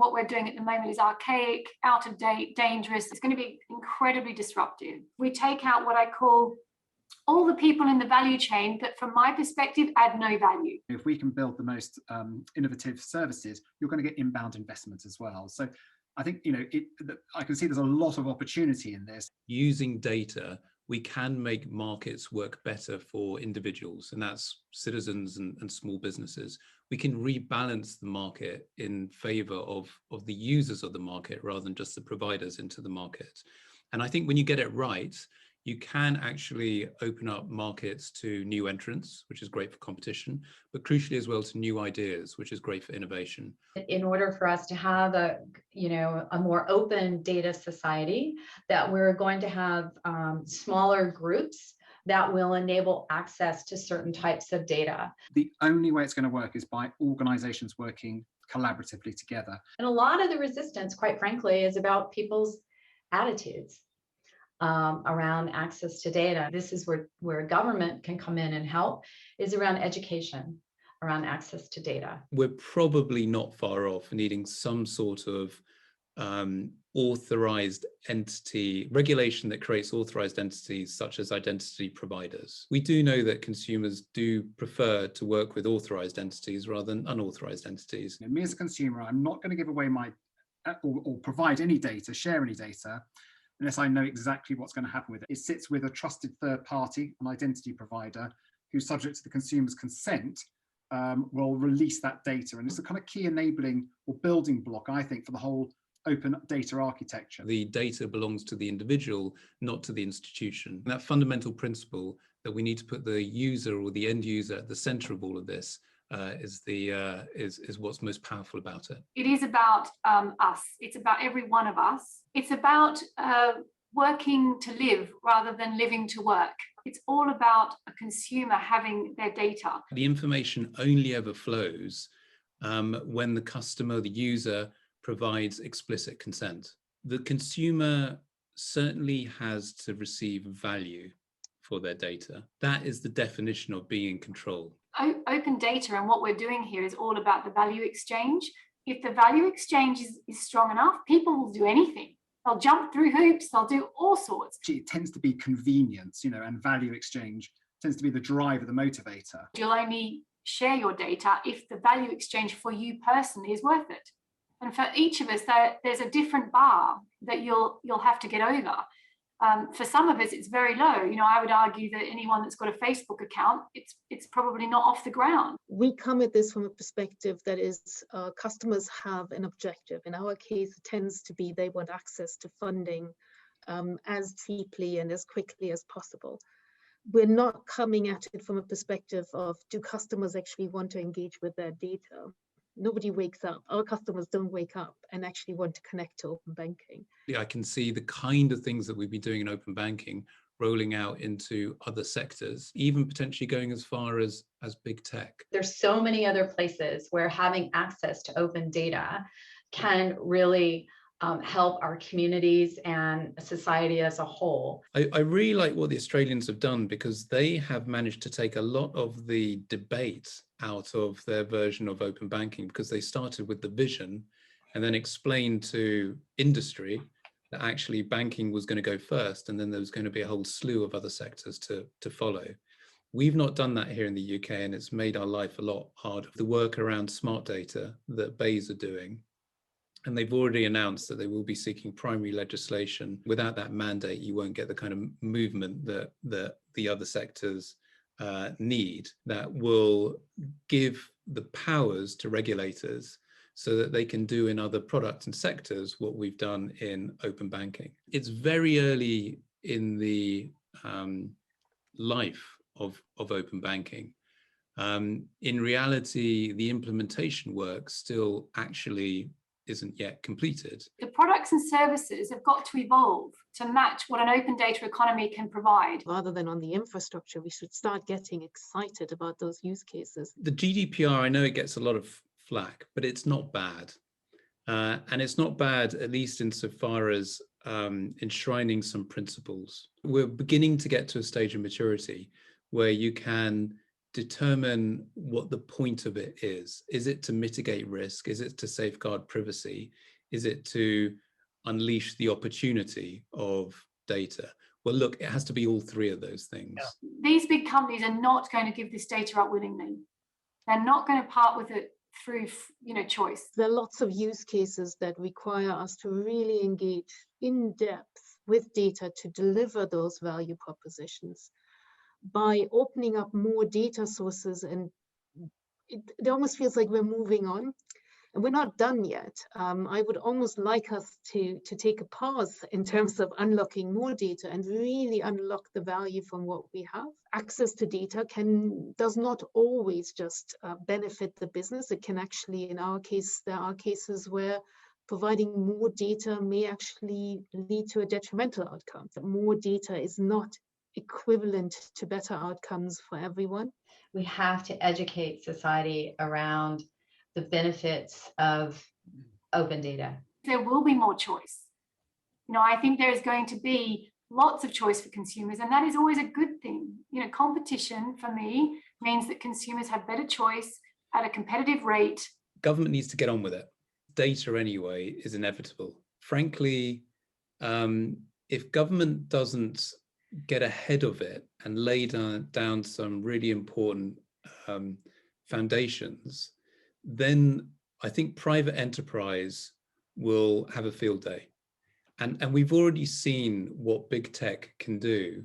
what we're doing at the moment is archaic, out of date, dangerous. It's going to be incredibly disruptive. We take out what I call all the people in the value chain that, from my perspective, add no value. If we can build the most innovative services, you're going to get inbound investment as well. So I think, I can see there's a lot of opportunity in this. Using data, we can make markets work better for individuals, and that's citizens and small businesses. We can rebalance the market in favor of the users of the market rather than just the providers into the market. And I think when you get it right, you can actually open up markets to new entrants, which is great for competition, but crucially as well to new ideas, which is great for innovation. In order for us to have a more open data society, that we're going to have smaller groups that will enable access to certain types of data. The only way it's going to work is by organizations working collaboratively together. And a lot of the resistance, quite frankly, is about people's attitudes around access to data. This is where government can come in and help, is around education, around access to data. We're probably not far off needing some sort of authorized entity, regulation that creates authorized entities such as identity providers. We do know that consumers do prefer to work with authorized entities rather than unauthorized entities. Me as a consumer, I'm not going to give away my or provide any data, share any data, unless I know exactly what's going to happen with it. It sits with a trusted third party, an identity provider, who's subject to the consumer's consent, will release that data. And it's a kind of key enabling or building block, I think, for the whole open data architecture. The data belongs to the individual, not to the institution. And that fundamental principle that we need to put the user or the end user at the center of all of this is what's most powerful about it. It is about us. It's about every one of us. It's about working to live rather than living to work. It's all about a consumer having their data. The information only ever flows when the customer, the user, provides explicit consent. The consumer certainly has to receive value for their data. That is the definition of being in control. Open data and what we're doing here is all about the value exchange. If the value exchange is strong enough, people will do anything. They'll jump through hoops, they'll do all sorts. It tends to be convenience, and value exchange tends to be the driver, the motivator. You'll only share your data if the value exchange for you personally is worth it. And for each of us, there's a different bar that you'll have to get over. For some of us, it's very low. I would argue that anyone that's got a Facebook account, it's probably not off the ground. We come at this from a perspective that is customers have an objective. In our case, it tends to be they want access to funding as cheaply and as quickly as possible. We're not coming at it from a perspective of, do customers actually want to engage with their data? Nobody wakes up. Our customers don't wake up and actually want to connect to open banking. I can see the kind of things that we've been doing in open banking rolling out into other sectors, even potentially going as far as big tech. There's so many other places where having access to open data can really help our communities and society as a whole. I really like what the Australians have done, because they have managed to take a lot of the debate out of their version of open banking, because they started with the vision and then explained to industry that actually banking was going to go first, and then there was going to be a whole slew of other sectors to follow. We've not done that here in the UK, and it's made our life a lot harder. The work around smart data that BEIS are doing, and they've already announced that they will be seeking primary legislation. Without that mandate, you won't get the kind of movement that the other sectors need, that will give the powers to regulators so that they can do in other products and sectors what we've done in open banking. It's very early in the life of open banking. In reality, the implementation work still actually isn't yet completed. The products and services have got to evolve to match what an open data economy can provide. Rather than on the infrastructure, we should start getting excited about those use cases. The GDPR, I know it gets a lot of flack, but it's not bad. And it's not bad, at least insofar as enshrining some principles. We're beginning to get to a stage of maturity where you can determine what the point of it is. Is it to mitigate risk? Is it to safeguard privacy? Is it to unleash the opportunity of data? Well, look, it has to be all three of those things. These big companies are not going to give this data up willingly. They're not going to part with it through, choice. There are lots of use cases that require us to really engage in depth with data to deliver those value propositions. By opening up more data sources, and it almost feels like we're moving on. And we're not done yet. I would almost like us to take a pause in terms of unlocking more data and really unlock the value from what we have. Access to data does not always just benefit the business. It can actually, in our case, there are cases where providing more data may actually lead to a detrimental outcome. That more data is not equivalent to better outcomes for everyone. We have to educate society around the benefits of open data. There will be more choice. I think there is going to be lots of choice for consumers, and that is always a good thing. Competition for me means that consumers have better choice at a competitive rate. Government needs to get on with it. Data anyway is inevitable. Frankly, if government doesn't get ahead of it and lay down some really important foundations, then I think private enterprise will have a field day. And we've already seen what big tech can do.